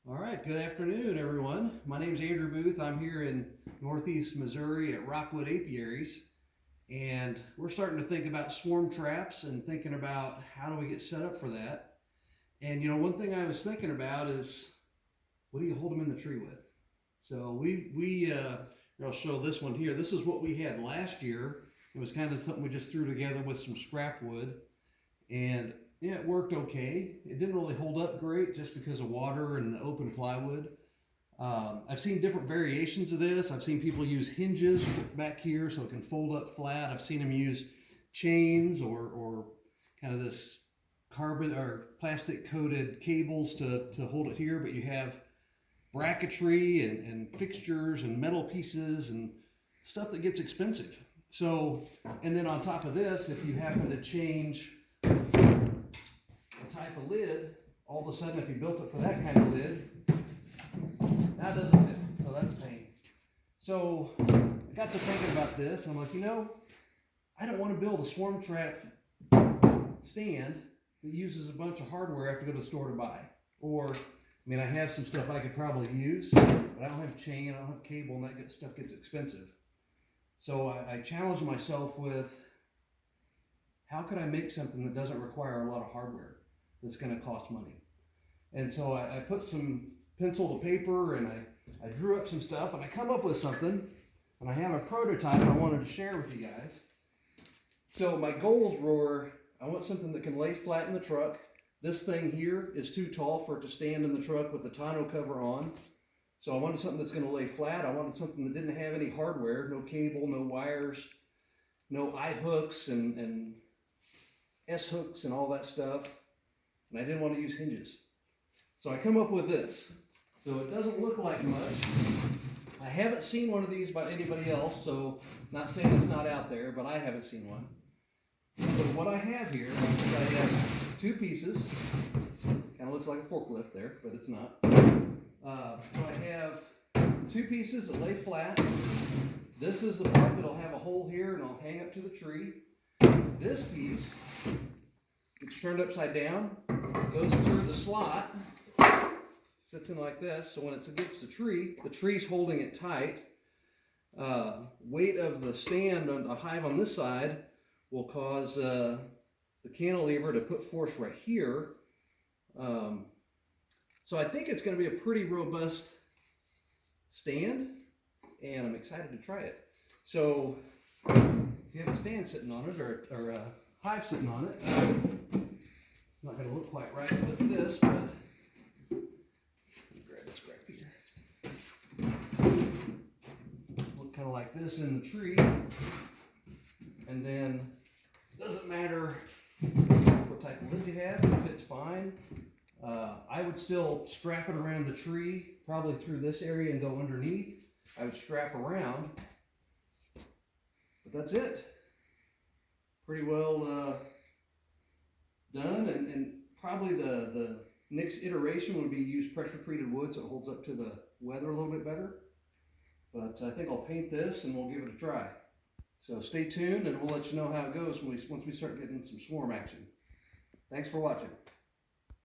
All right, good afternoon, everyone. My name is Andrew Booth. I'm here in Northeast Missouri at Rockwood Apiaries, and we're starting to think about swarm traps and thinking about how do we get set up for that. And one thing I was thinking about is what do you hold them in the tree with? So I'll show this one here. This is what we had last year. It was kind of something we just threw together with some scrap wood, and yeah, it worked okay. It didn't really hold up great just because of water and the open plywood. I've seen different variations of this. I've seen people use hinges back here so it can fold up flat. I've seen them use chains or kind of this carbon or plastic coated cables to hold it here, but you have bracketry and fixtures and metal pieces and stuff that gets expensive. So, and then on top of this, if you happen to change type of lid, all of a sudden if you built it for that kind of lid, that doesn't fit, so that's pain. So I got to thinking about this, and I'm like, I don't want to build a swarm trap stand that uses a bunch of hardware I have to go to the store to buy. Or, I have some stuff I could probably use, but I don't have chain, I don't have cable, and that stuff gets expensive. So I challenged myself with, how could I make something that doesn't require a lot of hardware that's going to cost money? And so I put some pencil to paper and I drew up some stuff and I come up with something, and I have a prototype I wanted to share with you guys. So my goals were, I want something that can lay flat in the truck. This thing here is too tall for it to stand in the truck with the tonneau cover on. So I wanted something that's going to lay flat. I wanted something that didn't have any hardware, no cable, no wires, no eye hooks and S hooks and all that stuff. And I didn't want to use hinges. So I come up with this. So it doesn't look like much. I haven't seen one of these by anybody else, so not saying it's not out there, but I haven't seen one. So what I have here is I have two pieces. Kind of looks like a forklift there, but it's not. So I have two pieces that lay flat. This is the part that'll have a hole here and I'll hang up to the tree. This piece gets turned upside down, goes through the slot, sits in like this, so when it's against the tree's holding it tight. Weight of the stand on the hive on this side will cause the cantilever to put force right here. So I think it's going to be a pretty robust stand, and I'm excited to try it. So if you have a stand sitting on it or a hive sitting on it, not going to look quite right with this, but let me grab this scrap here. Look kind of like this in the tree, and then it doesn't matter what type of lid you have, it fits fine. I would still strap it around the tree, probably through this area and go underneath. I would strap around, but that's it. Pretty well done, and probably the next iteration would be use pressure treated wood so it holds up to the weather a little bit better. But I think I'll paint this and we'll give it a try. So stay tuned and we'll let you know how it goes once we start getting some swarm action. Thanks for watching.